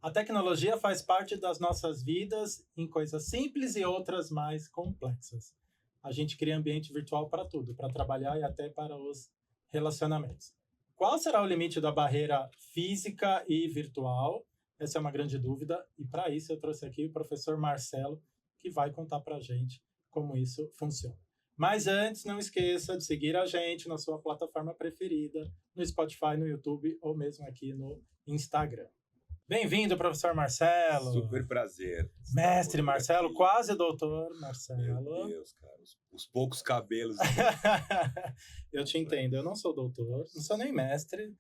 A tecnologia faz parte das nossas vidas em coisas simples e outras mais complexas. A gente cria ambiente virtual para tudo, para trabalhar e até para os relacionamentos. Qual será o limite da barreira física e virtual? Essa é uma grande dúvida, e para isso eu trouxe aqui o professor Marcelo, que vai contar para a gente como isso funciona. Mas antes, não esqueça de seguir a gente na sua plataforma preferida, no Spotify, no YouTube ou mesmo aqui no Instagram. Bem-vindo, professor Marcelo. Super prazer. Mestre Marcelo, quase doutor Marcelo. Meu Deus, cara, os poucos cabelos. Eu te entendo, eu não sou doutor, não sou nem mestre,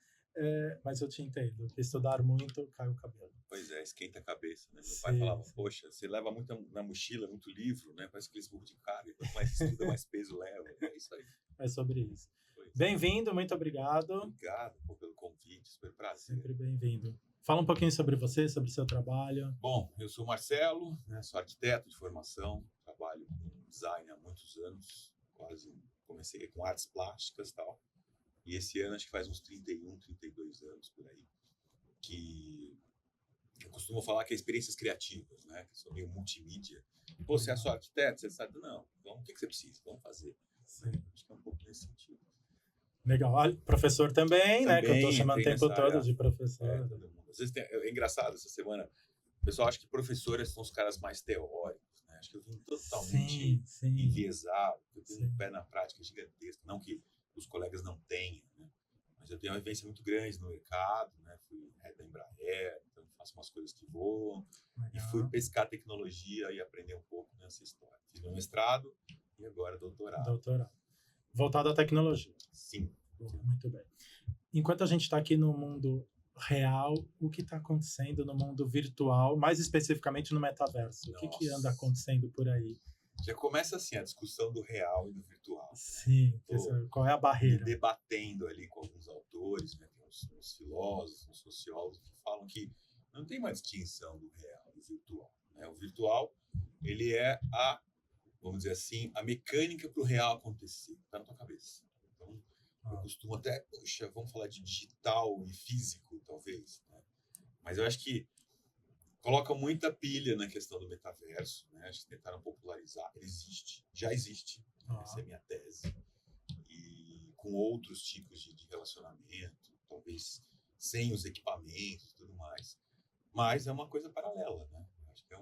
mas eu te entendo. Estudar muito, cai o cabelo. Pois é, esquenta a cabeça, né? Meu pai falava, poxa, você leva muito na mochila, muito livro, né? Parece aqueles burros de carga, quanto mais estuda, mais peso leva. É isso aí. É sobre isso. Bem-vindo, muito obrigado. Obrigado pelo convite, super prazer. Sempre bem-vindo. Fala um pouquinho sobre você, sobre o seu trabalho. Bom, eu sou Marcelo, né, sou arquiteto de formação, trabalho com design há muitos anos, comecei com artes plásticas e tal, e esse ano acho que faz uns 31, 32 anos por aí, que eu costumo falar que é experiências criativas, né, que são meio multimídia. Pô, você é só arquiteto, você sabe? Não, o que você precisa? Vamos fazer. Sim. Acho que é um pouco nesse sentido. Legal. Professor também, né? Que eu tô chamando o tempo todo de professor. Todo mundo. Às vezes é engraçado, essa semana o pessoal acha que professores são os caras mais teóricos, né? Acho que eu vim totalmente enviesado, eu tenho um pé na prática gigantesco, não que os colegas não tenham, né? Mas eu tenho uma vivência muito grande no mercado, né? Fui head da Embraer, então faço umas coisas que voam. Legal. E fui pescar tecnologia e aprender um pouco nessa história. Fiz meu mestrado e agora doutorado. Voltado à tecnologia. Sim. Muito bem. Enquanto a gente está aqui no mundo real, o que está acontecendo no mundo virtual, mais especificamente no metaverso? Nossa. O que anda acontecendo por aí? Já começa assim a discussão do real e do virtual. Sim, qual é a barreira? Debatendo ali com alguns autores, né? Tem uns filósofos, uns sociólogos que falam que não tem uma distinção do real e do virtual, né? O virtual, ele é vamos dizer assim, a mecânica para o real acontecer, está na tua cabeça. Então, eu costumo até, vamos falar de digital e físico, talvez, né? Mas eu acho que coloca muita pilha na questão do metaverso, né? Acho que tentaram popularizar. Ele existe, já existe, essa é a minha tese. E com outros tipos de relacionamento, talvez sem os equipamentos e tudo mais. Mas é uma coisa paralela, né? Acho que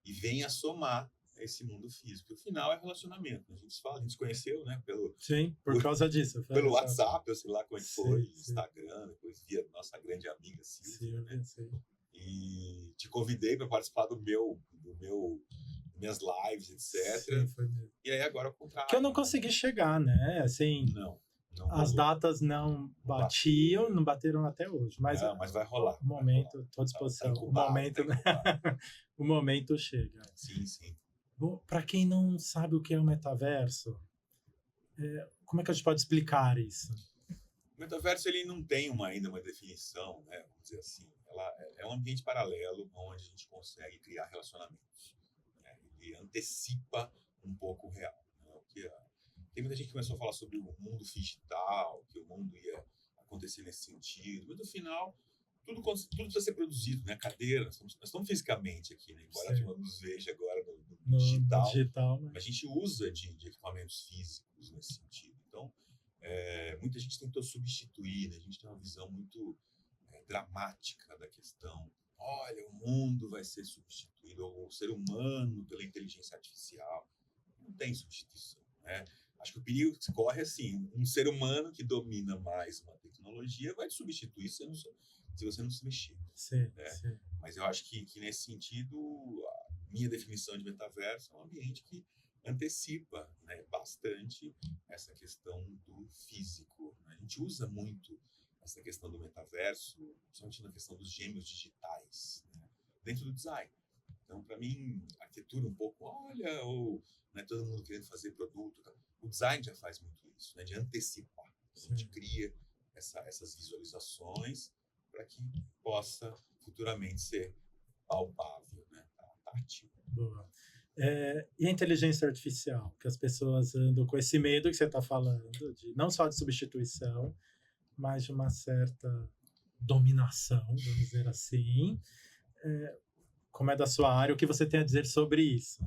e vem a somar esse mundo físico. O final é relacionamento. A gente se conheceu, né? Por causa disso. Pelo WhatsApp, eu sei lá como foi, Instagram, depois via nossa grande amiga Silvia, né? E te convidei para participar do minhas lives, etc. Sim, foi mesmo. E aí agora ao contrário. Que eu não consegui chegar, né? Assim, não as datas não batiam, não bateram até hoje. Mas vai rolar. O momento, estou à disposição. O momento chega. Sim. Bom, para quem não sabe o que é o metaverso, como é que a gente pode explicar isso? O metaverso ele não tem ainda uma definição, né? Vamos dizer assim. É um ambiente paralelo onde a gente consegue criar relacionamentos, né? Ele antecipa um pouco o real, né? Tem muita gente que começou a falar sobre o mundo digital, que o mundo ia acontecer nesse sentido, mas no final tudo precisa ser produzido, né? Cadeiras, nós estamos fisicamente aqui, né? Embora a gente nos veja agora no digital, mas a gente usa de equipamentos físicos nesse sentido. Então, muita gente tentou substituir, né? A gente tem uma visão muito dramática da questão. Olha, o mundo vai ser substituído, ou o ser humano pela inteligência artificial. Não tem substituição, né? Acho que o perigo que se corre é assim, um ser humano que domina mais uma tecnologia vai te substituir se você não se mexer. Sim. Mas eu acho que nesse sentido, a minha definição de metaverso é um ambiente que antecipa, né, bastante essa questão do físico. A gente usa muito essa questão do metaverso, principalmente na questão dos gêmeos digitais, né, dentro do design. Então, para mim, arquitetura um pouco, ou né, todo mundo querendo fazer produto. O design já faz muito isso, né, de antecipar. A gente cria essas visualizações para que possa futuramente ser palpável, né, tátil. Boa. E a inteligência artificial, que as pessoas andam com esse medo que você está falando, não só de substituição, mas de uma certa dominação, vamos dizer assim. como é da sua área, o que você tem a dizer sobre isso?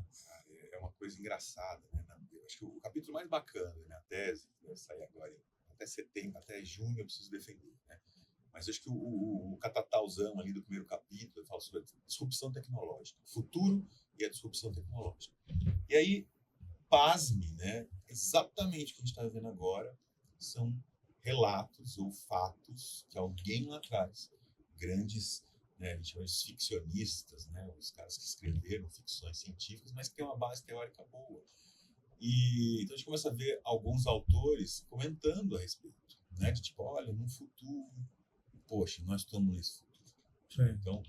É uma coisa engraçada, né? Eu acho que o capítulo mais bacana da minha tese, que vai sair agora até setembro, até junho eu preciso defender, né? Mas acho que o catatauzão ali do primeiro capítulo, ele fala sobre a disrupção tecnológica, o futuro e a disrupção tecnológica. E aí, pasme, né? Exatamente o que a gente está vendo agora são relatos ou fatos que alguém lá atrás, grandes, né, a gente chama de ficcionistas, né, os caras que escreveram ficções científicas, mas que tem uma base teórica boa. E então a gente começa a ver alguns autores comentando a respeito, né, de tipo, olha, no futuro, poxa, nós estamos nesse futuro. Sim. Então,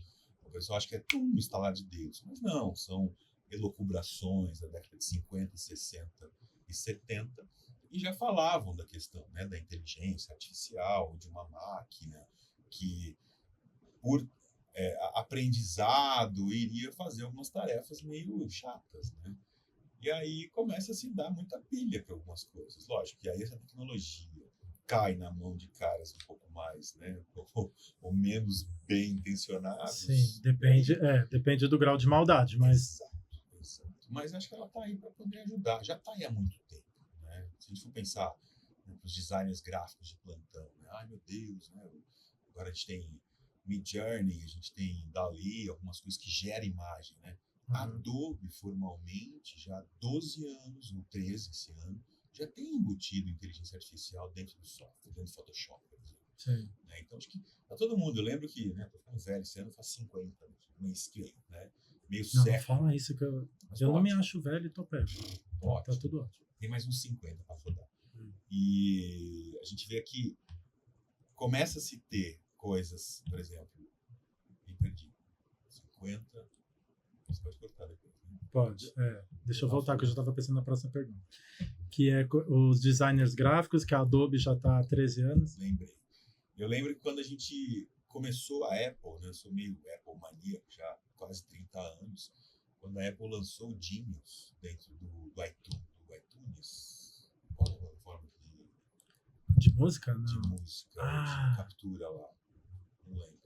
o pessoal acha que é um estalar de dedos, mas não, são elucubrações da década de 50, 60 e 70, e já falavam da questão, né, da inteligência artificial, de uma máquina que, por aprendizado, iria fazer algumas tarefas meio chatas, né? E aí começa a se dar muita pilha para algumas coisas. Lógico que aí essa tecnologia cai na mão de caras um pouco mais, né, ou menos bem intencionados. Sim, depende do grau de maldade, mas... Exato. Mas acho que ela está aí para poder ajudar. Já está aí há muito tempo, né? Se a gente for pensar, né, os designers gráficos de plantão, né? Ai, meu Deus, né? Agora a gente tem Midjourney, a gente tem Dali, algumas coisas que geram imagem, né? Adobe, formalmente, já há 12 anos, ou 13 esse ano, já tem embutido inteligência artificial dentro do software, dentro do Photoshop, por exemplo. Sim. Né? Então, acho que para todo mundo, eu lembro que, né, tô ficando velho, esse ano faz 50 anos, mês que vem, né? Meio Não, século. não fala isso, que eu não me acho velho e tô perto. Tá tudo ótimo. Tem mais uns 50 para rodar. E a gente vê que começa a se ter coisas, por exemplo, me perdi, 50, você pode cortar depois. Né? Pode, deixa eu voltar, que eu já estava pensando na próxima pergunta. Que é os designers gráficos, que a Adobe já está há 13 anos. Lembrei. Eu lembro que quando a gente começou a Apple, né, eu sou meio Apple maníaco já há quase 30 anos, quando a Apple lançou o Genius dentro do iTunes, qual é a forma de música? Não. De música, de captura lá, não lembro.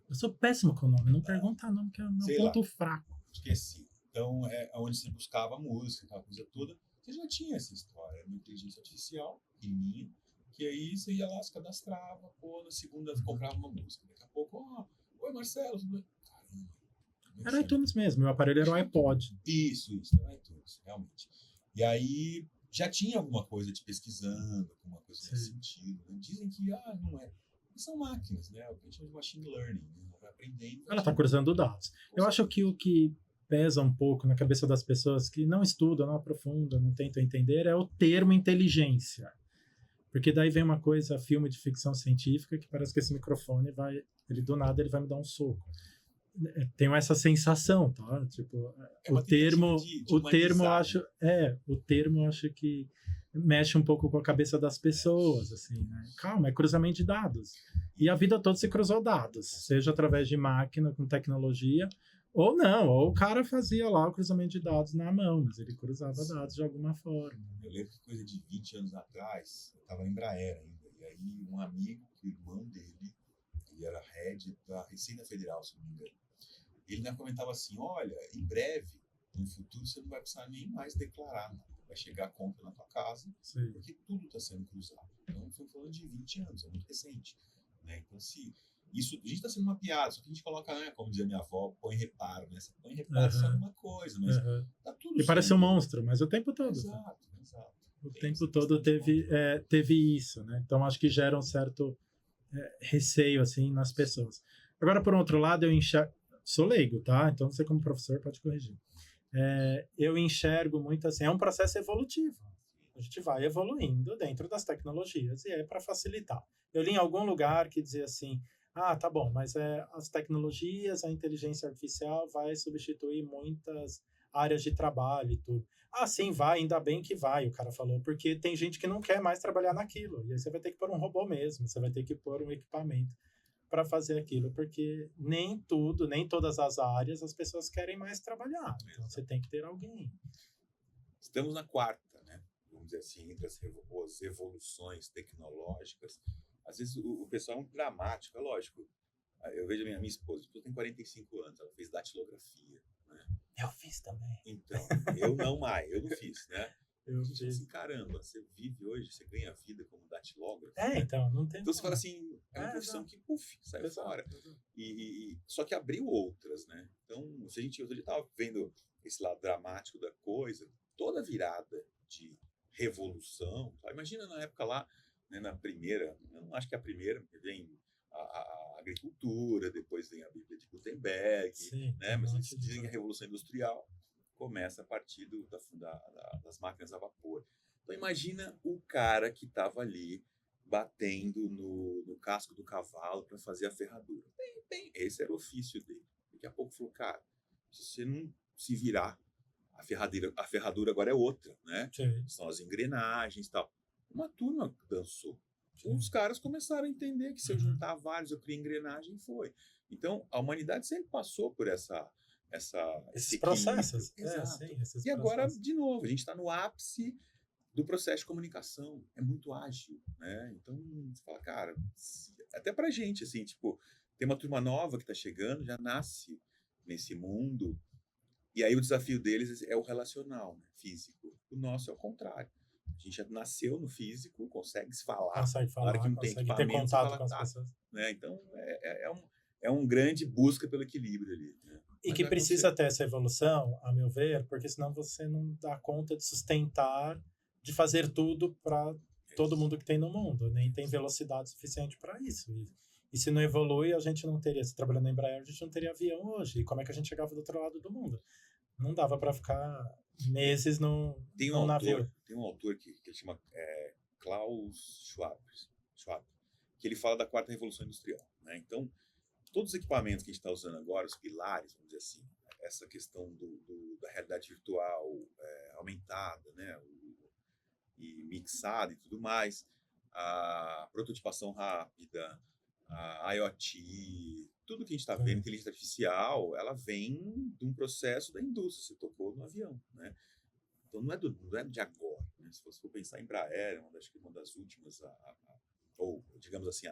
Eu sou péssimo com o nome, não pergunta não, que é o meu ponto fraco. Esqueci. Então, é onde você buscava música, aquela coisa toda, você já tinha essa história, uma inteligência artificial, pequenininha, que aí você ia lá, se cadastrava, na segunda comprava uma música. Daqui a pouco, oi Marcelo, tudo bem? Caramba. Era iTunes mesmo, meu aparelho era o iPod. Isso, era iTunes, realmente. E aí já tinha alguma coisa de pesquisando, alguma coisa nesse sentido. Né? Dizem que, não é. São máquinas, né? O que a gente chama de machine learning. Né? Ela vai aprendendo. Ela está cruzando dados. Eu acho que o que pesa um pouco na cabeça das pessoas que não estudam, não aprofundam, não tentam entender, é o termo inteligência. Porque daí vem uma coisa, filme de ficção científica, que parece que esse microfone do nada ele vai me dar um soco. Tenho essa sensação, tá? Tipo, o termo acho que mexe um pouco com a cabeça das pessoas, assim, né? Calma, é cruzamento de dados. E a vida toda se cruzou dados, seja através de máquina, com tecnologia, ou não, ou o cara fazia lá o cruzamento de dados na mão, mas ele cruzava dados de alguma forma. Eu lembro que coisa de 20 anos atrás, eu estava em Embraer ainda, e aí um amigo, o irmão dele, ele era head da Receita Federal, se não me engano, ele ainda comentava assim, olha, em breve, no futuro, você não vai precisar nem mais declarar nada. Vai chegar a conta na tua casa, porque tudo está sendo cruzado. Então, estamos falando de 20 anos, é muito recente. Né? Então, se isso, a gente está sendo mapeado, só que a gente coloca, como dizia minha avó, põe reparo, né? Você põe reparo só numa coisa, mas tá tudo. E parece um monstro, mas o tempo todo. Exato. O tempo todo teve isso, né? Então, acho que gera um certo receio, assim, nas pessoas. Agora, por outro lado, eu enxergo... Sou leigo, tá? Então, você como professor pode corrigir. Eu enxergo muito assim, é um processo evolutivo. A gente vai evoluindo dentro das tecnologias e é para facilitar. Eu li em algum lugar que dizia assim, tá bom, mas as tecnologias, a inteligência artificial vai substituir muitas áreas de trabalho e tudo. Sim, vai, ainda bem que vai, o cara falou, porque tem gente que não quer mais trabalhar naquilo. E aí você vai ter que pôr um robô mesmo, você vai ter que pôr um equipamento para fazer aquilo, porque nem todas as áreas as pessoas querem mais trabalhar. Então você tem que ter alguém. Estamos na quarta, né? Vamos dizer assim, entre as evoluções tecnológicas. Às vezes o pessoal é muito dramático, é lógico. Eu vejo a minha esposa, ela tem 45 anos, ela fez datilografia, né? Eu fiz também. Então, eu não fiz, né? Eu A gente fala fiz. assim, caramba, você vive hoje, você ganha vida como datilógrafo. Então, não tem Então você como. fala assim, é uma profissão Exato. que, puf, saiu Exato, fora. exato. Só que abriu outras, né? Então, se a gente estava vendo esse lado dramático da coisa, toda virada de revolução, tá? Imagina na época lá, né, na primeira, eu não acho que é a primeira, porque vem a agricultura, depois vem a Bíblia de Gutenberg, Sim, né? Mas eles de dizem que a coisa. Revolução Industrial começa a partir das máquinas a vapor. Então imagina o cara que estava ali batendo no casco do cavalo para fazer a ferradura. Esse era o ofício dele. Daqui a pouco falou, cara, se você não se virar, a ferradura agora é outra, né? Sim, São as engrenagens e tal. Uma turma dançou. sim. Os caras começaram a entender que se eu Uhum. juntar vários, eu crio engrenagem e foi. Então, a humanidade sempre passou por Esses esse processos. equilíbrio. Exato. Sim, esses E agora, processos. de novo, a gente está no ápice do processo de comunicação. É muito ágil, né? Então, você fala, cara, até pra gente, assim, tipo, tem uma turma nova que está chegando, já nasce nesse mundo, e aí o desafio deles é o relacional, né? Físico. O nosso é o contrário. A gente já nasceu no físico, consegue se falar, Consegue na hora falar, que não tem consegue ter equipamento, você contato fala, com as tá, pessoas. né? Então, é um grande busca pelo equilíbrio ali, né? E Mas que vai precisa acontecer. ter essa evolução, a meu ver, porque senão você não dá conta de sustentar, de fazer tudo para todo mundo que tem no mundo. Nem tem velocidade suficiente para isso. E se não evolui, a gente não teria, se trabalhando na Embraer, a gente não teria avião hoje. E como é que a gente chegava do outro lado do mundo? Não dava para ficar meses num navio. Tem um autor que ele chama Klaus Schwab, que ele fala da quarta revolução industrial, né? Então, todos os equipamentos que a gente está usando agora, os pilares, vamos dizer assim, essa questão da realidade virtual aumentada, né, e mixada e tudo mais, a prototipação rápida, a IoT, tudo que a gente está vendo, inteligência artificial, ela vem de um processo da indústria, você tocou no avião, né? Então não é de agora, né? Se você for pensar em Embraer, acho que uma das últimas, ou digamos assim,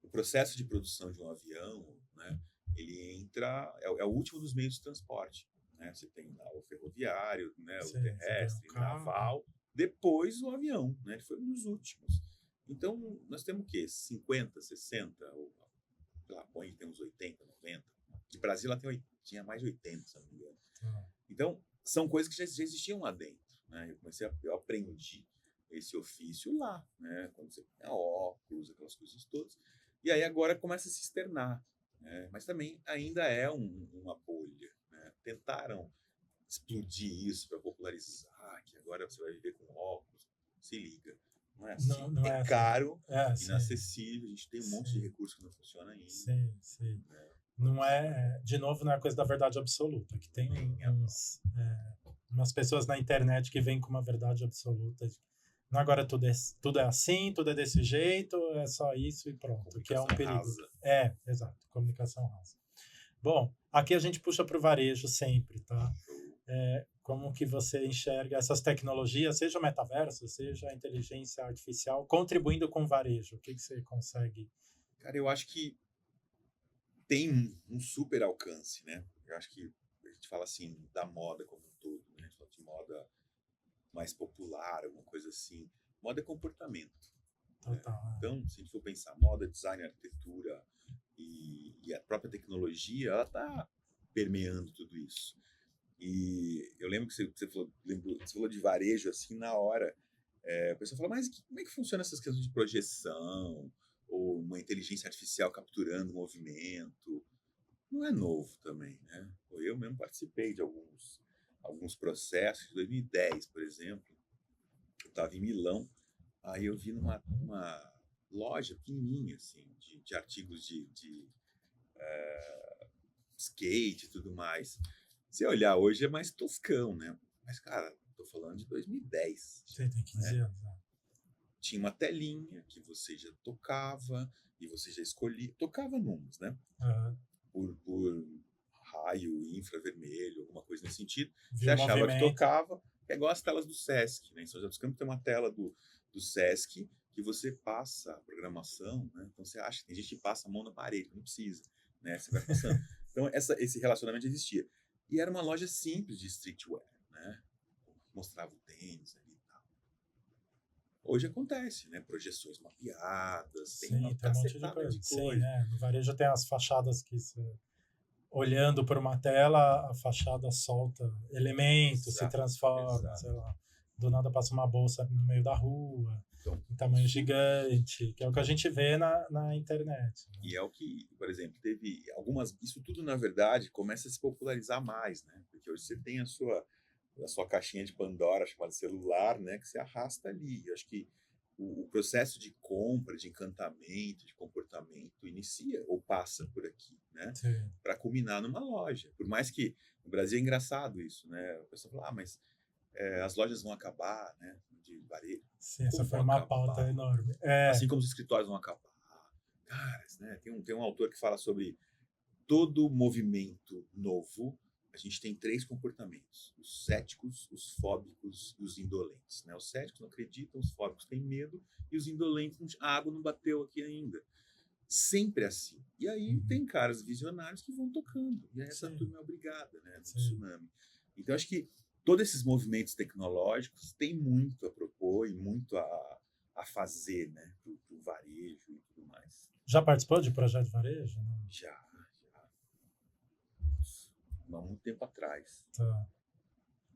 o processo de produção de um avião, né, ele entra, é o último dos meios de transporte, né? Você tem lá o ferroviário, né, o terrestre, o naval, depois o avião, né? Ele foi um dos últimos. Então, nós temos o quê? 50, 60, ou sei lá, Boeing tem uns 80, 90. De Brasil ela tinha mais de 80, se não me engano. Então, são coisas que já existiam lá dentro, né? Eu aprendi esse ofício lá, né? Quando você tinha óculos, aquelas coisas todas. E aí agora começa a se externar, né? Mas também ainda é uma bolha, né? Tentaram explodir isso para popularizar, que agora você vai viver com óculos. Se liga, não é assim. Não é caro, assim. inacessível, a gente tem um monte de recurso que não funciona ainda. Sim. Né? Não é, de novo, não é coisa da verdade absoluta, que tem umas pessoas na internet que vêm com uma verdade absoluta. Não, agora tudo é assim, tudo é desse jeito, é só isso e pronto, que é um perigo. Rasa. Exato, comunicação rasa. Bom, aqui a gente puxa para o varejo sempre, tá? Como que você enxerga essas tecnologias, seja o metaverso, seja a inteligência artificial, contribuindo com o varejo? O que você consegue? Cara, eu acho que tem um super alcance, né? Eu acho que a gente fala assim da moda como um todo, né? A gente fala de moda mais popular, alguma coisa assim. Moda é comportamento. Total. Né? Então, se a gente for pensar moda, design, arquitetura e a própria tecnologia, ela está permeando tudo isso. E eu lembro que você falou de varejo assim na hora. A pessoa fala, mas como é que funciona essas questões de projeção? Ou uma inteligência artificial capturando o movimento? Não é novo também, né? Eu mesmo participei de alguns processos. Em 2010, por exemplo, eu estava em Milão, aí eu vi numa loja pequenininha, assim, de artigos de skate e tudo mais. Se olhar hoje é mais toscão, né? Mas, cara, tô falando de 2010. Você tem 15 anos, né? Tinha uma telinha que você já tocava e você já escolhia. Tocava números, né? Por raio, infravermelho, alguma coisa nesse sentido. Você achava que tocava. É igual as telas do Sesc, né? Em São José dos Campos tem uma tela do Sesc que você passa a programação, né? Então você acha que tem gente que passa a mão na parede, não precisa, né? Você vai passando. Então esse relacionamento existia. E era uma loja simples de streetwear, né? Mostrava o tênis ali e tal. Hoje acontece, né? Projeções mapeadas, tem uma Tem um monte de cacetada coisa. de Sim, coisa. no varejo tem as fachadas que olhando por uma tela, a fachada solta elementos, se Exato, transforma, sei lá. Do nada passa uma bolsa no meio da rua, Então, em tamanho gigante, que é o que a gente vê na internet. Né? e é o que, por exemplo, teve algumas... Isso tudo, na verdade, começa a se popularizar mais, né? Porque hoje você tem a sua caixinha de Pandora chamada celular, né? Que você arrasta ali. Eu acho que o processo de compra, de encantamento, de comportamento inicia ou passa por aqui, né? Para culminar numa loja. Por mais que no Brasil é engraçado isso, né? O pessoal fala, mas as lojas vão acabar, né? De varejo. Sim, essa foi uma pauta enorme. Assim como os escritórios vão acabar. Caras, né? Tem um autor que fala sobre todo movimento novo. A gente tem 3 comportamentos: os céticos, os fóbicos e os indolentes. Né? Os céticos não acreditam, os fóbicos têm medo e os indolentes, a água não bateu aqui ainda. Sempre assim. E aí tem caras visionários que vão tocando. E aí essa turma é obrigada, né? No tsunami. Então acho que todos esses movimentos tecnológicos têm muito a propor e muito a fazer, né? Pro varejo e tudo mais. Já participou de projeto de varejo? Não? Já. Há muito tempo atrás. Tá.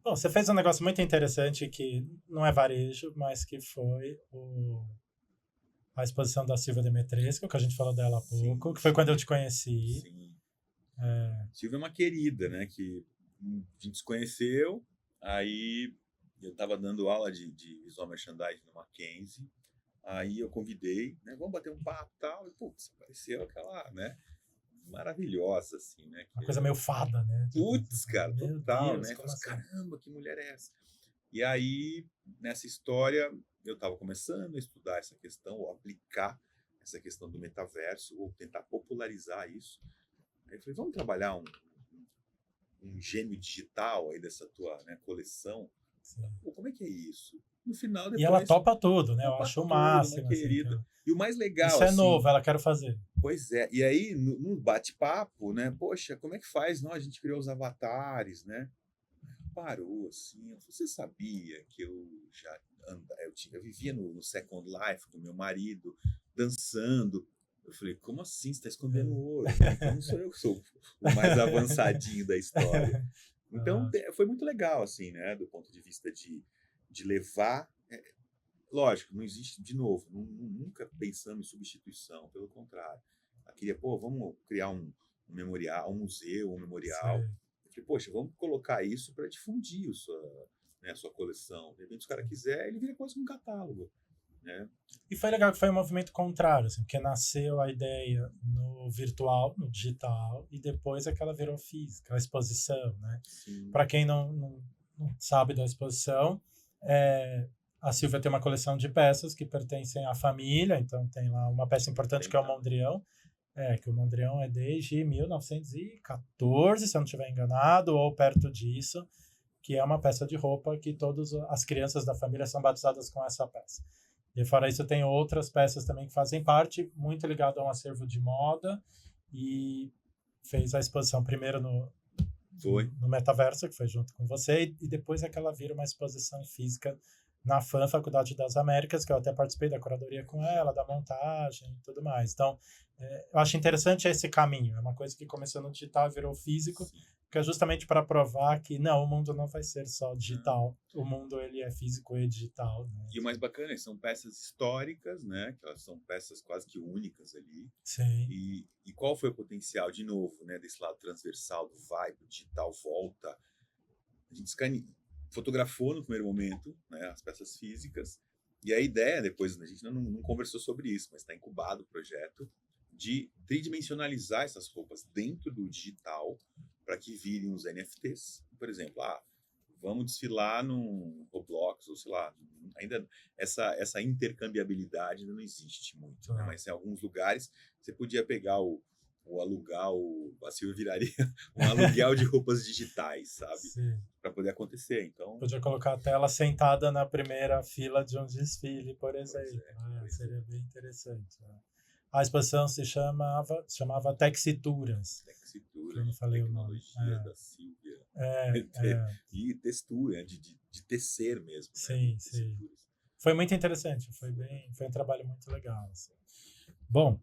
Bom, você fez um negócio muito interessante que não é varejo, mas que foi a exposição da Silvia Demetrescu, que a gente falou dela há pouco, que foi quando eu te conheci. Sim. Silvia é uma querida, né? Que a gente se conheceu, aí eu estava dando aula de visual merchandising no Mackenzie, aí eu convidei, né? Vamos bater um papo e tal, e putz, apareceu aquela, né? Maravilhosa, assim, né? Uma coisa meio fada, né? Putz, cara, total, Deus, né? Falei, assim? caramba, que mulher é essa? E aí, nessa história, eu estava começando a estudar essa questão, ou aplicar essa questão do metaverso, ou tentar popularizar isso. Aí eu falei, vamos trabalhar um gêmeo digital aí dessa tua, né, coleção. Pô, como é que é isso? No final, depois... E ela topa tudo, né? Eu acho o máximo. Uma querida. Assim, e o mais legal, isso é assim, novo, ela quer fazer. Pois é. E aí, no bate-papo, né? Poxa, como é que faz? Não, a gente criou os avatares, né? Parou, assim. Você sabia que eu já eu vivia no Second Life com meu marido, dançando. Eu falei, como assim? Você está escondendo ouro? Então não sou eu que sou o mais avançadinho da história. Então, foi muito legal, assim, né? Do ponto de vista de levar... Lógico, não existe, de novo, nunca pensamos em substituição, pelo contrário. Eu queria, vamos criar um memorial, um museu, um memorial. Eu falei, poxa, vamos colocar isso para difundir a sua coleção. De repente, se o cara quiser, ele vira quase um catálogo. Né? E foi legal que foi um movimento contrário, assim, porque nasceu a ideia no virtual, no digital, e depois é que ela virou física, a exposição, né? Para quem não sabe da exposição, a Silvia tem uma coleção de peças que pertencem à família, então tem lá uma peça importante que é o Mondrian, que o Mondrian é desde 1914, se eu não estiver enganado, ou perto disso, que é uma peça de roupa que todas as crianças da família são batizadas com essa peça. E fora isso, tem outras peças também que fazem parte, muito ligado a um acervo de moda, e fez a exposição primeiro no Metaverso, que foi junto com você, e depois é que ela vira uma exposição física na FAM, Faculdade das Américas, que eu até participei da curadoria com ela, da montagem e tudo mais. Então, eu acho interessante esse caminho. É uma coisa que começou no digital e virou físico, que é justamente para provar que não, o mundo não vai ser só digital. O mundo ele é físico e digital. Né? E o mais bacana é que são peças históricas, né? Que elas são peças quase que únicas ali. Sim. E qual foi o potencial, de novo, né? Desse lado transversal do vibe, digital volta. A gente fotografou no primeiro momento, né, as peças físicas, e a ideia, depois a gente não conversou sobre isso, mas está incubado o projeto de tridimensionalizar essas roupas dentro do digital para que virem os NFTs. Por exemplo, vamos desfilar no Roblox, ou sei lá, ainda essa intercambiabilidade ainda não existe muito, né? Mas em alguns lugares você podia pegar o alugar, assim, eu viraria um aluguel de roupas digitais, sabe? Sim. Para poder acontecer. Então, Podia colocar a tela sentada na primeira fila de um desfile, por exemplo. pois Seria bem interessante. Né? A exposição chamava Texituras. Textura, Eu não falei o nome. tecnologia da Silvia. E textura, de tecer mesmo. Sim, né? sim. Foi muito interessante. Foi um trabalho muito legal. Assim. Bom,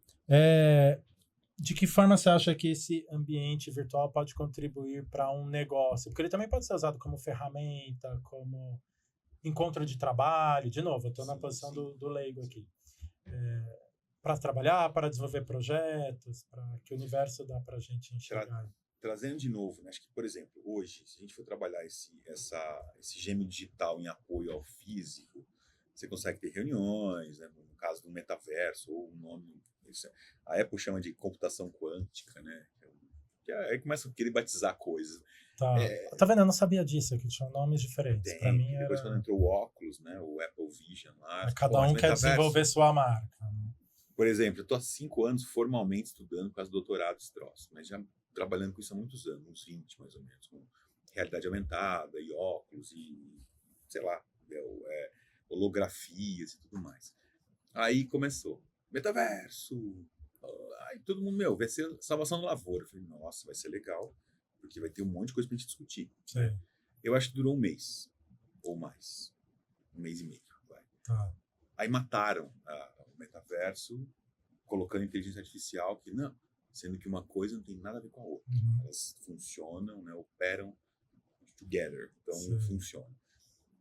de que forma você acha que esse ambiente virtual pode contribuir para um negócio? Porque ele também pode ser usado como ferramenta, como encontro de trabalho. De novo, eu estou na posição do leigo aqui. Para trabalhar, para desenvolver projetos, para que o universo dá para a gente enxergar. Trazendo de novo, né? Acho que, por exemplo, hoje, se a gente for trabalhar esse gêmeo digital em apoio ao físico, você consegue ter reuniões, né? No caso do metaverso, ou um nome... A Apple chama de computação quântica, né? Aí começa a querer batizar coisas. Tá vendo? Eu não sabia disso, que tinham nomes diferentes. Para mim depois quando entrou o óculos, né? O Apple Vision lá. Cada um quer desenvolver sua marca. Né? Por exemplo, eu estou há 5 anos formalmente estudando por causa do doutorado esse troço, mas já trabalhando com isso há muitos anos, uns 20 mais ou menos, com realidade aumentada e óculos e, sei lá, holografias e tudo mais. Aí começou, metaverso, aí todo mundo, vai ser salvação da lavoura. Eu falei, nossa, vai ser legal, porque vai ter um monte de coisa pra gente discutir. Sim. Eu acho que durou um mês, ou mais, 1 mês e meio. Vai. Tá. Aí mataram o metaverso, colocando inteligência artificial, sendo que uma coisa não tem nada a ver com a outra. Uhum. Elas funcionam, né, operam together, então Sim. funciona.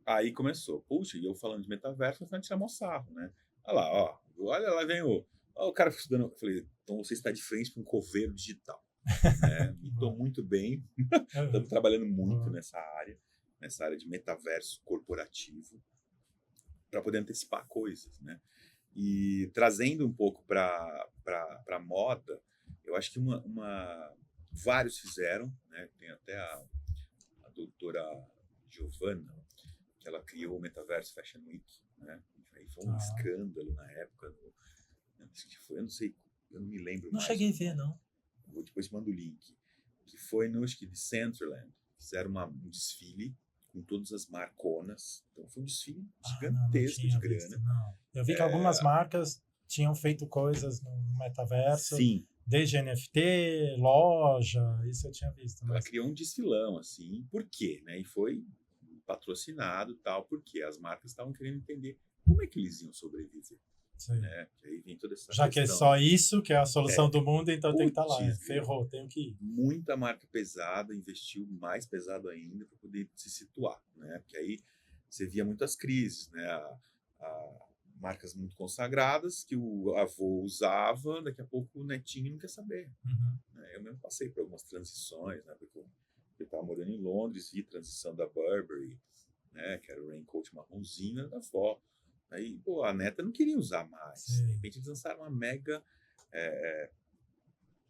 Aí começou, puxa, e eu falando de metaverso, eu falando de tirar mó sarro, né? Olha lá, vem o cara estudando. Eu falei, então você está de frente para um coveiro digital. Né? E estou muito bem, estamos trabalhando muito nessa área de metaverso corporativo, para poder antecipar coisas, né? E trazendo um pouco para a moda, eu acho que vários fizeram, né? Tem até a doutora Giovanna, que ela criou o Metaverso Fashion Week, né? Aí foi um escândalo na época, acho que foi, eu não me lembro não mais. Não cheguei a ver, não. Vou depois mando o link. Que foi acho que de Centerland, fizeram um desfile com todas as marconas. Então foi um desfile gigantesco de grana. Visto, não. Eu vi que algumas marcas tinham feito coisas no metaverso. Sim. Desde NFT, loja, isso eu tinha visto. Ela criou um desfilão, assim. Por quê? Né? E foi patrocinado e tal, porque as marcas estavam querendo entender como é que eles iam sobreviver. Né? Que aí vem toda essa já questão. Que é só isso, que é a solução do mundo, então tem que estar lá. Ferrou, tenho que ir. Muita marca pesada investiu mais pesado ainda para poder se situar, né? Porque aí você via muitas crises, né? Marcas muito consagradas que o avô usava, daqui a pouco o netinho não quer saber. Uhum. Eu mesmo passei por algumas transições, né? Porque eu estava morando em Londres, vi a transição da Burberry, né? Que era o raincoat marronzinho da avó. Aí, a neta não queria usar mais. Sim. De repente eles lançaram uma mega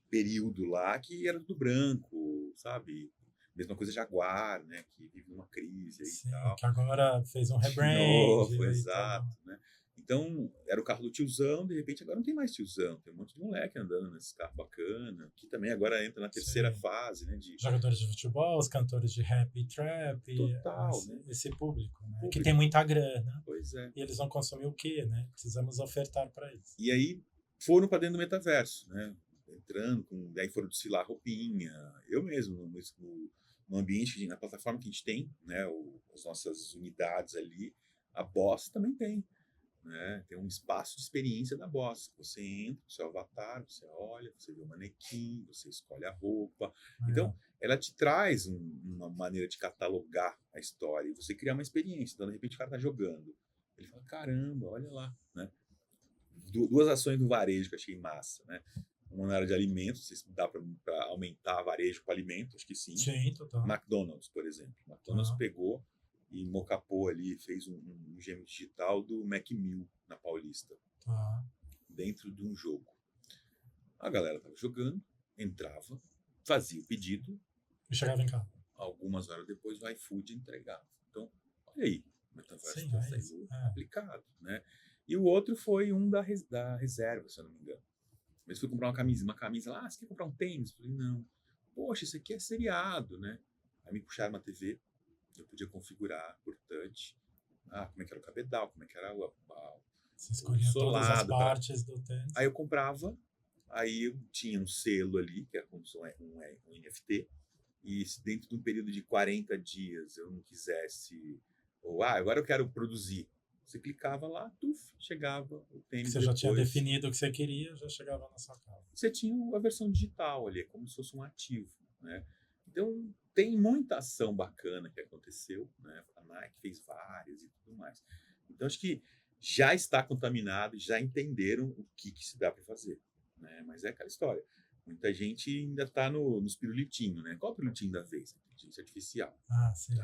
período lá que era do branco, sabe? Mesma coisa Jaguar, né? Que vive uma crise aí. Sim, e tal. que agora fez um rebrand. Exato, né? Então, era o carro do tiozão, de repente agora não tem mais tiozão. Tem um monte de moleque andando nesse carro bacana, que também agora entra na terceira fase, né? De jogadores de futebol, os cantores de rap e trap. Total, né? Esse público, né? Que tem muita grana. Pois é. E eles vão consumir o quê, né? Precisamos ofertar para isso. E aí foram para dentro do metaverso, né? Entrando, daí foram desfilar roupinha. Eu mesmo, no ambiente, na plataforma que a gente tem, né? As nossas unidades ali, a Boss também tem. Né? Tem um espaço de experiência da Boss. Você entra, o seu avatar, você olha, você vê o manequim, você escolhe a roupa. Então, ela te traz uma maneira de catalogar a história e você criar uma experiência. Então, de repente, o cara tá jogando. Ele fala, caramba, olha lá. Né? 2 ações do varejo que eu achei massa. Né? Uma na área de alimentos, não sei se dá para aumentar varejo com alimento, acho que sim. Sim, total. McDonald's, por exemplo. McDonald's pegou e mocapou ali, fez um gêmeo digital do Macmill na Paulista, dentro de um jogo. A galera tava jogando, entrava, fazia o pedido e chegava em casa. Algumas horas depois o iFood entregava. Então, olha aí, o metaverso está sendo aplicado, né? E o outro foi um da reserva, se eu não me engano. Mas fui comprar uma camisa lá, você quer comprar um tênis? Eu falei, não. Poxa, isso aqui é seriado, né? Aí me puxaram uma TV, eu podia configurar por touch. Como é que era o cabedal, como é que era Você escolhia todas as solado. partes do tênis. Aí eu comprava, aí eu tinha um selo ali, que era como se um NFT, e se dentro de um período de 40 dias eu não quisesse, ou agora eu quero produzir, você clicava lá, chegava o tênis. Você já tinha definido o que você queria, já chegava na sua casa. Você tinha a versão digital ali, como se fosse um ativo, né? Então, tem muita ação bacana que aconteceu, né? A Nike fez várias e tudo mais. Então, acho que já está contaminado, já entenderam o que se dá para fazer, né? Mas é aquela história. Muita gente ainda está nos pirulitinhos, né? Qual é o pirulitinho da vez? Inteligência artificial. Sim.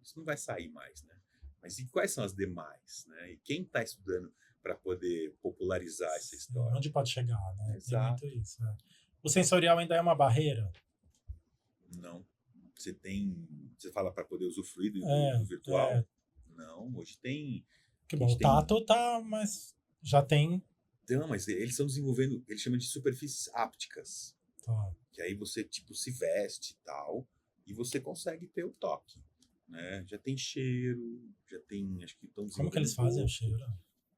Isso não vai sair mais, né? Mas e quais são as demais, né? E quem está estudando para poder popularizar essa história? Onde pode chegar, né? Exato. Tem muito isso. O sensorial ainda é uma barreira? Não. Você fala para poder usufruir do virtual? Não, hoje tem. Que bom, o tato tá, mas já tem. Não, mas eles estão desenvolvendo, eles chamam de superfícies ápticas. Tá. Que aí você, tipo, se veste e tal, e você consegue ter o toque, né? Já tem cheiro, já tem, acho que estão desenvolvendo. Como que eles fazem o cheiro?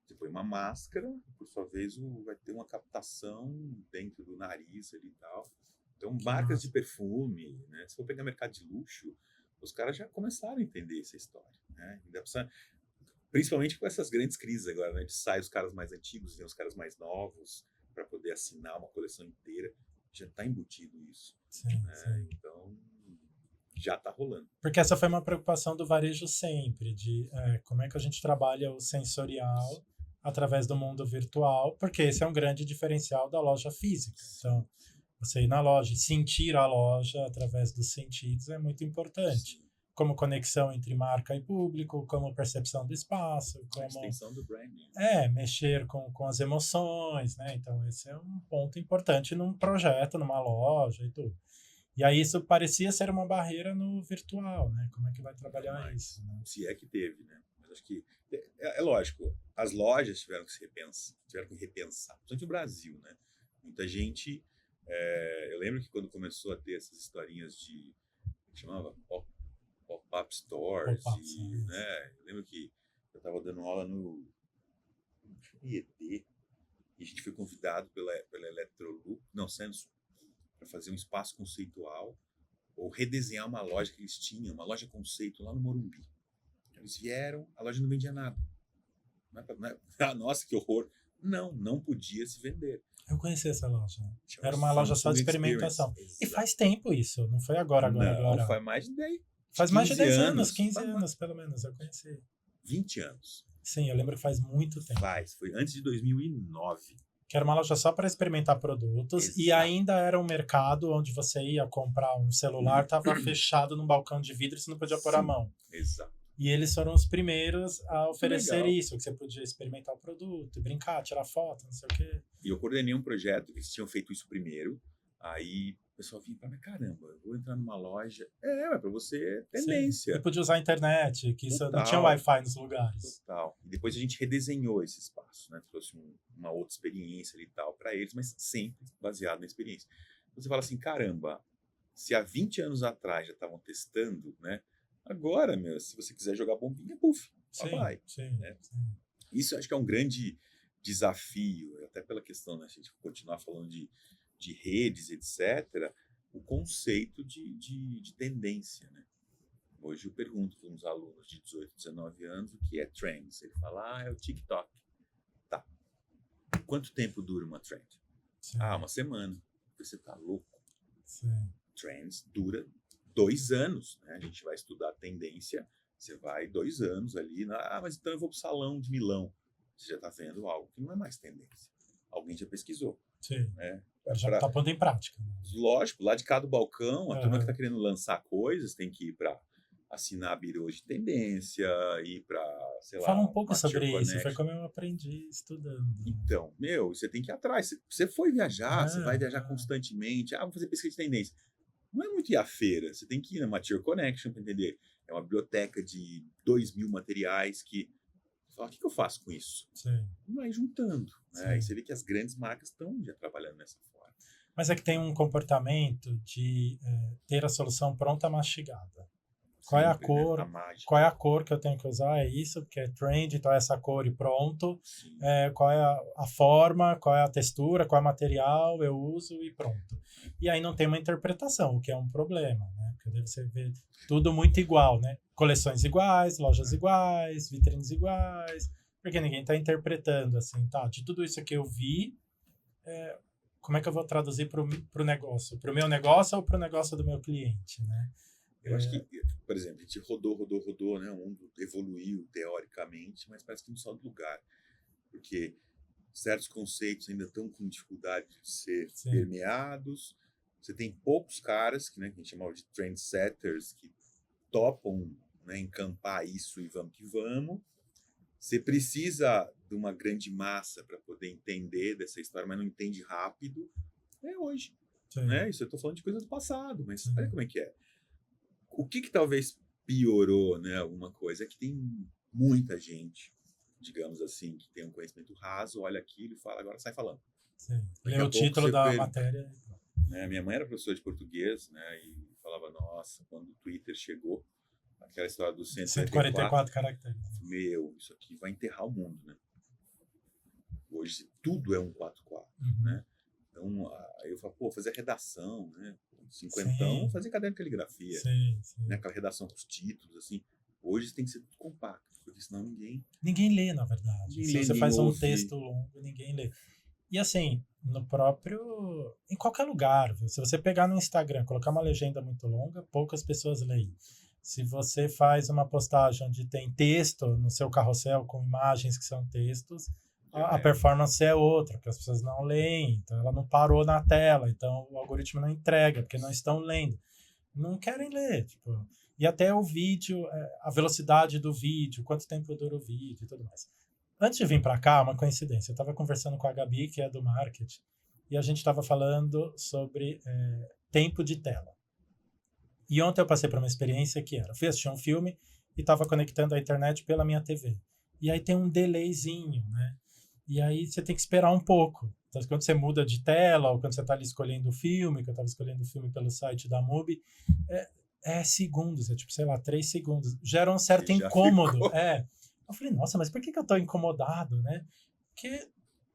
Você põe uma máscara, por sua vez vai ter uma captação dentro do nariz ali e tal. Então, marcas de perfume, né? Se for pegar mercado de luxo, os caras já começaram a entender essa história, né? Ainda precisa, principalmente com essas grandes crises agora, né? De sai os caras mais antigos, vem os caras mais novos, para poder assinar uma coleção inteira. Já está embutido isso. Sim. Então, já está rolando. Porque essa foi uma preocupação do varejo sempre, de como é que a gente trabalha o sensorial através do mundo virtual, porque esse é um grande diferencial da loja física. Então, você ir na loja e sentir a loja através dos sentidos é muito importante. Como conexão entre marca e público, como percepção do espaço, como extensão do branding. Mexer com as emoções, né? Então, esse é um ponto importante num projeto, numa loja e tudo. E aí isso parecia ser uma barreira no virtual, né? Como é que vai trabalhar isso? Né? Se é que teve, né? Mas acho que é lógico, as lojas tiveram que repensar, principalmente no Brasil, né? Muita gente, eu lembro que quando começou a ter essas historinhas de, que chamava pop-up stores, né? Eu lembro que eu estava dando aula no IED, e a gente foi convidado pela Electrolux, Samsung, para fazer um espaço conceitual ou redesenhar uma loja que eles tinham, uma loja conceito lá no Morumbi. Eles vieram, a loja não vendia nada. Nossa, que horror. Não podia se vender. Eu conheci essa loja. Era uma loja só de experimentação. E faz tempo isso, não foi agora. Não, faz mais de 10. Faz mais de 10 anos, 15 anos pelo menos, eu conheci. 20 anos. Sim, eu lembro que faz muito tempo. Foi antes de 2009. Que era uma loja só para experimentar produtos. Exato. E ainda era um mercado onde você ia comprar um celular, estava fechado num balcão de vidro e você não podia pôr a mão. Exato. E eles foram os primeiros a oferecer isso, que você podia experimentar o produto, brincar, tirar foto, não sei o quê. E eu coordenei um projeto, que eles tinham feito isso primeiro, aí o pessoal vinha para mim, caramba, eu vou entrar numa loja. É para você tendência. Sim. E podia usar a internet, que isso não tinha Wi-Fi nos lugares. Total. E depois a gente redesenhou esse espaço, né? Trouxe uma outra experiência ali e tal para eles, mas sempre baseado na experiência. Então você fala assim, caramba, se há 20 anos atrás já estavam testando, né? Agora, se você quiser jogar bombinha, puf, vai. Né? Isso acho que é um grande desafio, até pela questão, né, a gente continuar falando de redes, etc., o conceito de tendência, né? Hoje eu pergunto para uns alunos de 18, 19 anos o que é trends. Ele fala, é o TikTok. Tá. Quanto tempo dura uma trend? Sim. Uma semana. Você tá louco. Sim. Trends dura 2 anos, né? A gente vai estudar a tendência, você vai 2 anos ali, mas então eu vou para o salão de Milão. Você já está vendo algo que não é mais tendência. Alguém já pesquisou. Sim. Né? Já está pondo em prática. Né? Lógico, lá de cá do balcão, a turma que está querendo lançar coisas tem que ir para assinar birôs de tendência, ir para, sei lá... Fala um pouco sobre isso, foi como eu aprendi estudando. Então, você tem que ir atrás. Você foi viajar, você vai viajar constantemente, vou fazer pesquisa de tendência. Não é muito ir à feira, você tem que ir na Mature Connection para entender. É uma biblioteca de 2.000 materiais que... fala, o que eu faço com isso? Sim. Vai juntando, né? Sim. Aí você vê que as grandes marcas estão já trabalhando nessa forma. Mas é que tem um comportamento de ter a solução pronta mastigada. Qual é a Sempre, cor? né? A mágica. Qual é a cor que eu tenho que usar? É isso, porque é trend, então é essa cor e pronto. Sim. Qual é a forma, qual é a textura, qual é o material, eu uso e pronto. E aí não tem uma interpretação, o que é um problema, né? Porque daí você vê tudo muito igual, né? Coleções iguais, lojas iguais, vitrines iguais, porque ninguém está interpretando assim, tá? De tudo isso que eu vi, como é que eu vou traduzir para o negócio? Para o meu negócio ou para o negócio do meu cliente, né? Eu acho que, por exemplo, a gente rodou, né? O mundo evoluiu teoricamente, mas parece que não só do lugar. Porque certos conceitos ainda estão com dificuldade de ser Sim. permeados. Você tem poucos caras, que, né, que a gente chamava de trendsetters, que topam, né, encampar isso e vamos que vamos. Você precisa de uma grande massa para poder entender dessa história, mas não entende rápido. É hoje. Né? Isso eu estou falando de coisa do passado, mas olha como é que é. O que talvez piorou, né, alguma coisa, é que tem muita gente, digamos assim, que tem um conhecimento raso, olha aquilo e fala, agora sai falando. Sim. Lê o título da matéria. Né? Minha mãe era professora de português, né, e falava, nossa, quando o Twitter chegou, aquela história dos 144 caracteres. Meu, isso aqui vai enterrar o mundo, né? Hoje tudo é um 4x4, né? Então, aí eu falo, pô, fazer redação, né? 50, fazer caderno de caligrafia. Sim. Né? Aquela redação com os títulos, assim. Hoje tem que ser tudo compacto, porque senão ninguém... Ninguém lê, na verdade. Se você faz um texto longo, ninguém lê. E assim, no próprio... Em qualquer lugar, viu? Se você pegar no Instagram, colocar uma legenda muito longa, poucas pessoas leem. Se você faz uma postagem onde tem texto no seu carrossel com imagens que são textos, a performance é outra, porque as pessoas não leem, então ela não parou na tela, então o algoritmo não entrega, porque não estão lendo. Não querem ler, tipo, e até o vídeo, a velocidade do vídeo, quanto tempo dura o vídeo e tudo mais. Antes de vir para cá, uma coincidência, eu estava conversando com a Gabi, que é do marketing, e a gente estava falando sobre tempo de tela. E ontem eu passei por uma experiência que era, fui assistir um filme e estava conectando a internet pela minha TV. E aí tem um delayzinho, né? E aí você tem que esperar um pouco. Então, quando você muda de tela, ou quando você está ali escolhendo o filme, que eu estava escolhendo o filme pelo site da MUBI, é segundos, tipo, sei lá, 3 segundos. Gera um certo incômodo. Eu falei, nossa, mas por que eu estou incomodado, né? Porque,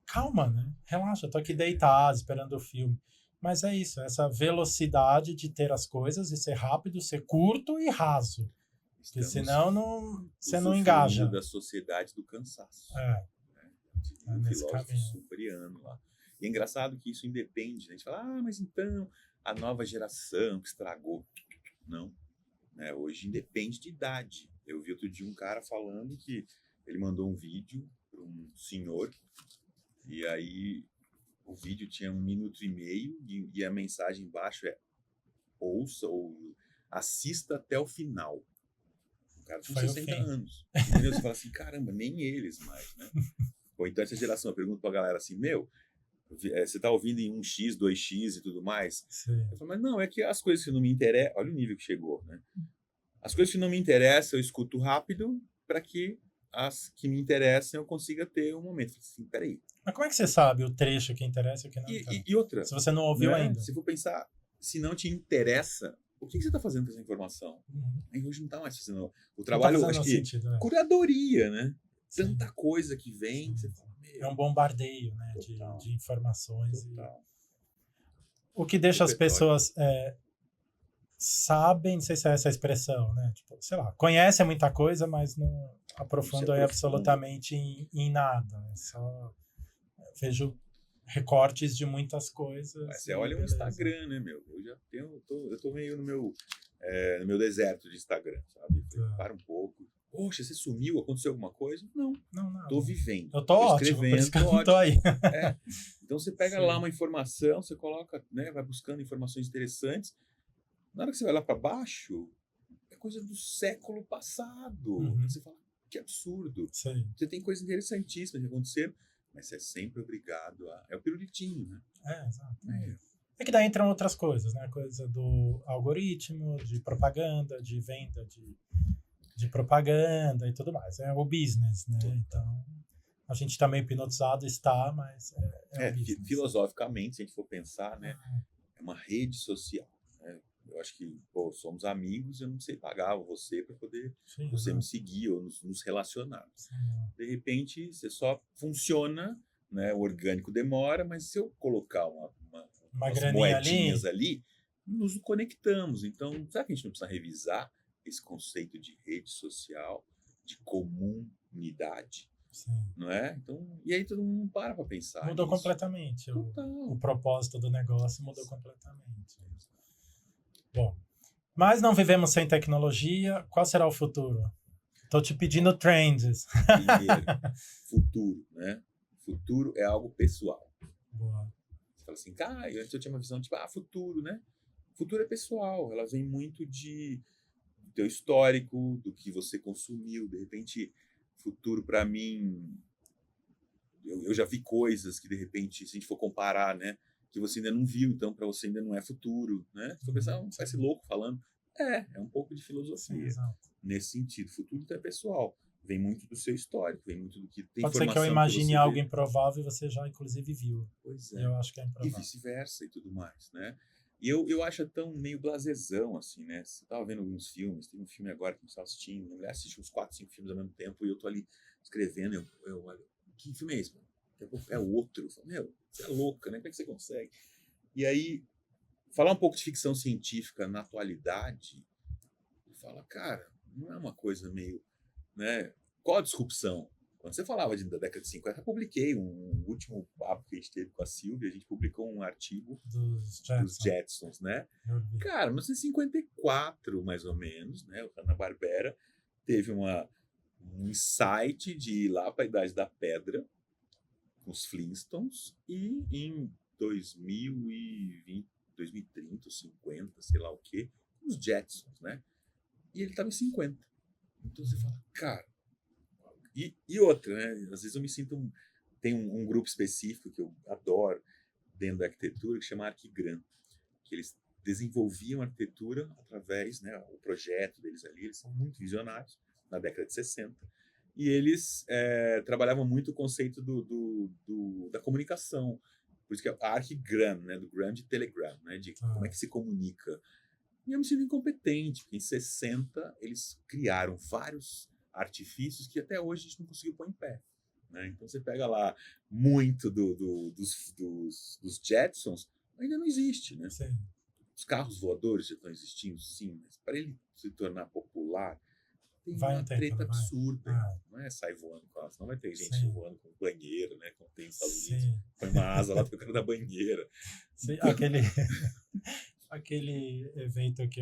calma, né? Relaxa, eu estou aqui deitado, esperando o filme. Mas é isso, essa velocidade de ter as coisas e ser rápido, ser curto e raso. Porque senão você não engaja. Da sociedade do cansaço. Um filósofo sul-coreano lá. E é engraçado que isso independe, né? A gente fala, mas então a nova geração que estragou. Não. Né? Hoje independe de idade. Eu vi outro dia um cara falando que ele mandou um vídeo para um senhor e aí o vídeo tinha 1 minuto e meio e a mensagem embaixo é ouça ou assista até o final. O cara com 60 anos. Entendeu? Você fala assim, caramba, nem eles mais, né? Ou então essa geração, eu pergunto pra galera assim, você tá ouvindo em 1x, 2x e tudo mais? Sim. Eu falo, mas não, é que as coisas que não me interessam, olha o nível que chegou, né? As coisas que não me interessam, eu escuto rápido para que as que me interessam eu consiga ter um momento. Eu falo assim, peraí. Mas como é que você sabe o trecho que interessa e o que não interessa? E outra. Se você não ouviu ainda. Se for pensar, se não te interessa, o que você está fazendo com essa informação? Aí hoje não está mais fazendo. O trabalho, acho que sentido, curadoria, né? Tanta coisa que vem. Você fala, é um bombardeio, né, de informações. Total. O que deixa as pessoas sabem, não sei se é essa a expressão, né? Tipo, sei lá, conhecem muita coisa, mas não aprofundam absolutamente em nada. Só vejo recortes de muitas coisas. Mas você olha o Instagram, né, meu? Eu tô meio no meu deserto de Instagram, sabe? Para um pouco. Poxa, você sumiu? Aconteceu alguma coisa? Não. Tô vivendo. Eu tô ótimo, por isso que eu não tô aí. Então você pega lá uma informação, você coloca, né, vai buscando informações interessantes. Na hora que você vai lá para baixo, é coisa do século passado. Você fala, que absurdo. Sim. Você tem coisas interessantíssimas que aconteceram, mas você é sempre obrigado a... É o pirulitinho, né? Exato. É que daí entram outras coisas, né? Coisa do algoritmo, de propaganda, de venda, de De propaganda e tudo mais. É o business, né? Então, a gente tá meio hipnotizado, mas é o business. Filosoficamente, se a gente for pensar, né, é uma rede social. Né? Eu acho que, somos amigos, eu não sei pagar você para poder você me seguir ou nos relacionar. Sim. De repente, você só funciona, né? O orgânico demora, mas se eu colocar umas moedinhas ali, nos conectamos. Então, será que a gente não precisa revisar esse conceito de rede social, de comunidade? Sim. Não é? Então, e aí todo mundo para pensar. Mudou completamente. O propósito do negócio mudou completamente. Bom, mas não vivemos sem tecnologia. Qual será o futuro? Estou te pedindo trends. Primeiro, futuro, né? Futuro é algo pessoal. Boa. Você fala assim, antes eu tinha uma visão tipo, futuro, né? Futuro é pessoal, ela vem muito do teu histórico, do que você consumiu. De repente, futuro para mim, eu já vi coisas que de repente, se a gente for comparar, né, que você ainda não viu, então para você ainda não é futuro, né? Se for pensar, parece louco falando, é um pouco de filosofia. Sim, nesse sentido. Futuro então é pessoal, vem muito do seu histórico, vem muito do que tem Pode informação. Ser que eu imagine que algo improvável e você já inclusive viu. Pois é. Eu acho que é improvável. E vice-versa e tudo mais, né? E eu acho tão meio blasezão, assim, né? Você tava vendo alguns filmes, tem um filme agora que a gente tava assistindo, minha mulher assiste uns 4, 5 filmes ao mesmo tempo e eu tô ali escrevendo, eu olho, que filme é esse, mano? É outro. Eu falo, você é louca, né? Como é que você consegue? E aí, falar um pouco de ficção científica na atualidade, fala, cara, não é uma coisa meio, né? Qual a disrupção? Quando você falava da década de 50, eu publiquei um último papo que a gente teve com a Silvia, a gente publicou um artigo dos Jetsons, né? Cara, 1954, mais ou menos, né? O Hanna-Barbera teve um insight de ir lá para a Idade da Pedra, com os Flintstones, e em 2020, 2030, 50, sei lá o quê, os Jetsons, né? E ele estava em 50. Então você fala, cara... E outra, né? Às vezes eu me sinto... Tem um grupo específico que eu adoro dentro da arquitetura, que chama Arquigram, que eles desenvolviam arquitetura através, né, o projeto deles ali, eles são muito visionários, na década de 60, e eles trabalhavam muito o conceito da comunicação, por isso que a Arquigram, né, do Gram de Telegram, né, de como é que se comunica. E eu me sinto incompetente, porque em 60 eles criaram vários artifícios que até hoje a gente não conseguiu pôr em pé. Né? Então você pega lá muito dos Jetsons, ainda não existe. Né? Sim. Os carros voadores já estão existindo, sim, mas para ele se tornar popular, tem uma treta absurda. Não é sair voando com elas, não vai ter gente voando com banheiro, né? Como tem nos Estados Unidos. Põe uma asa lá pro cara da banheira. Sim, aquele evento que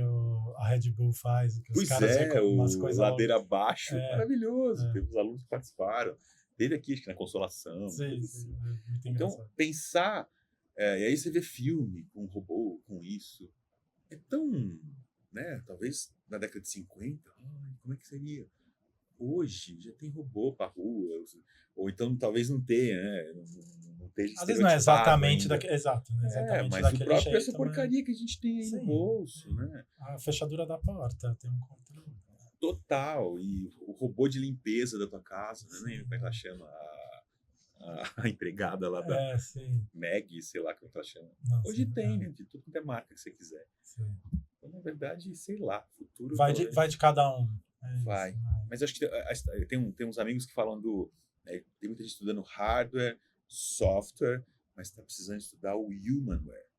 a Red Bull faz, que os caras ficam umas coisas ladeira abaixo, maravilhoso. Teve os alunos que participaram. Teve aqui, acho que na Consolação. Sim, muito então, engraçado. pensar, e aí você vê filme com robô, com isso, é tão, né, talvez na década de 50, como é que seria? Hoje já tem robô para rua, ou então talvez não tenha, né? Não esteja às vezes não é exatamente exato, né? Exatamente mas daquele o próprio jeito, essa porcaria que a gente tem aí no bolso, né? A fechadura da porta tem um controle. Total, e o robô de limpeza da tua casa, né? Como é que ela chama? A empregada lá da Meg, sei lá como ela chama. Hoje tem, né? De tudo quanto é marca que você quiser. Sim. Então, na verdade, sei lá, futuro... Vai de cada um. Vai. Mas acho que tem uns amigos que falam tem muita gente estudando hardware, software, mas está precisando estudar o humanware.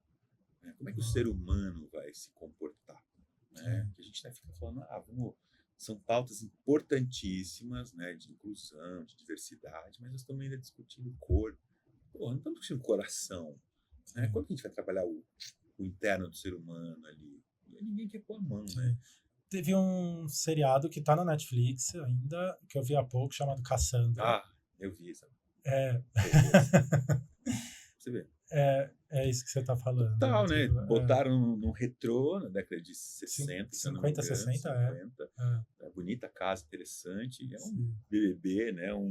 Né? Como é que o ser humano vai se comportar? Né? Que a gente fica falando, são pautas importantíssimas, né, de inclusão, de diversidade, mas nós estamos ainda discutindo cor. Não estamos discutindo coração. Né? Quando que a gente vai trabalhar o interno do ser humano ali? Ninguém quer pôr a mão, né? Teve um seriado que tá na Netflix ainda, que eu vi há pouco, chamado Cassandra. Eu vi, sabe? Você vê. É isso que você tá falando. Total, né? Botaram num retrô na década de 60, 50, 60, É bonita casa, interessante. É um BBB, né? Um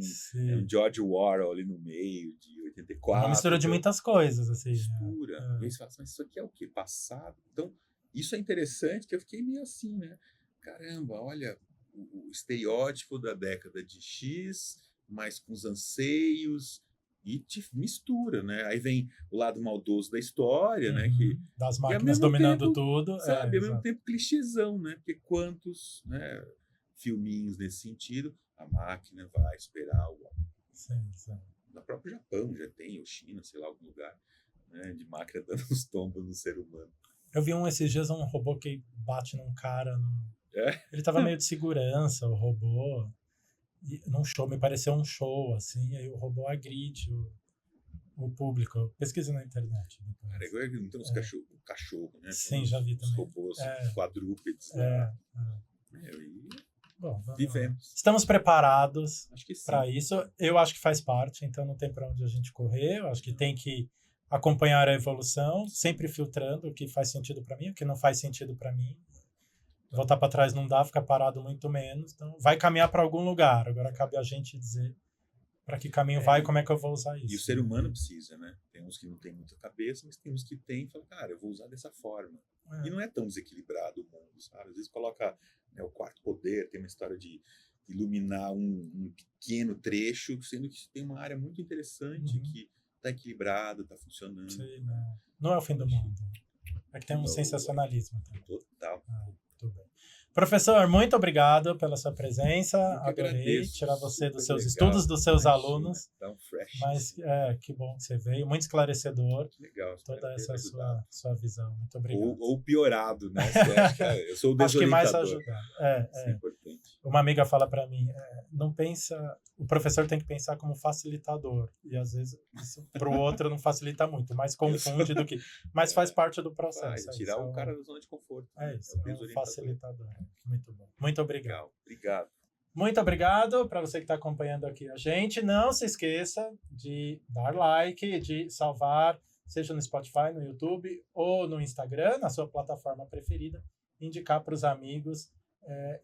George Orwell ali no meio, de 84. Uma mistura de muitas coisas, assim. Mistura. E aí você fala, mas isso aqui é o quê? Passado? Então, isso é interessante, que eu fiquei meio assim, né? Caramba, olha, o estereótipo da década de X, mas com os anseios, e te mistura, né? Aí vem o lado maldoso da história, né? Que, das e ao máquinas mesmo dominando tempo, tudo. sabe, ao mesmo Exato. tempo clichêzão, né? Porque quantos, né, filminhos nesse sentido, a máquina vai superar o homem. Sim. No próprio Japão já tem, ou China, sei lá, algum lugar, né, de máquina dando uns tombos no ser humano. Eu vi esses dias um robô que bate num cara. É? Ele tava meio de segurança, o robô. Num show, me pareceu um show, assim, aí o robô agride o público. Pesquisa na internet depois. Cara, agora não tem uns cachorro, né? Sim, já vi Os também. robôs quadrúpedes lá. É. E Bom, vivemos. estamos preparados Acho que sim. para isso. Eu acho que faz parte, então não tem para onde a gente correr. Eu acho que tem que acompanhar a evolução, sempre filtrando o que faz sentido para mim, o que não faz sentido para mim. Voltar para trás não dá, ficar parado muito menos. Então, vai caminhar para algum lugar. Agora cabe a gente dizer para que caminho vai e como é que eu vou usar isso. E o ser humano precisa, né? Tem uns que não tem muita cabeça, mas tem uns que tem e falam, cara, eu vou usar dessa forma. E não é tão desequilibrado o mundo, sabe? Às vezes coloca, né, o quarto poder, tem uma história de iluminar um pequeno trecho, sendo que tem uma área muito interessante que está equilibrado, está funcionando. Sim, não é o fim do mundo. É que tem um sensacionalismo. Total. Tudo bem. Professor, muito obrigado pela sua presença. Adorei agradeço. Tirar você dos seus legal. Estudos, dos seus alunos. Tão fresh. Mas que bom que você veio. Muito esclarecedor. Legal. Toda essa sua visão. Muito obrigado. Ou piorado, né? Eu sou o desorientador. Acho que mais ajudar. Isso é importante. Uma amiga fala para mim, não pensa... O professor tem que pensar como facilitador. E às vezes isso para o outro não facilita muito. Mais confunde do que... Mas faz parte do processo. Tirar o cara da zona de conforto. É isso. É um facilitador. Muito bom. Muito obrigado. Legal. Obrigado. Muito obrigado para você que está acompanhando aqui a gente. Não se esqueça de dar like, de salvar, seja no Spotify, no YouTube ou no Instagram, na sua plataforma preferida, indicar para os amigos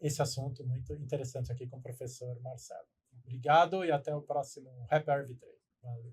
esse assunto muito interessante aqui com o professor Marcelo. Obrigado e até o próximo Happy RV3. Valeu.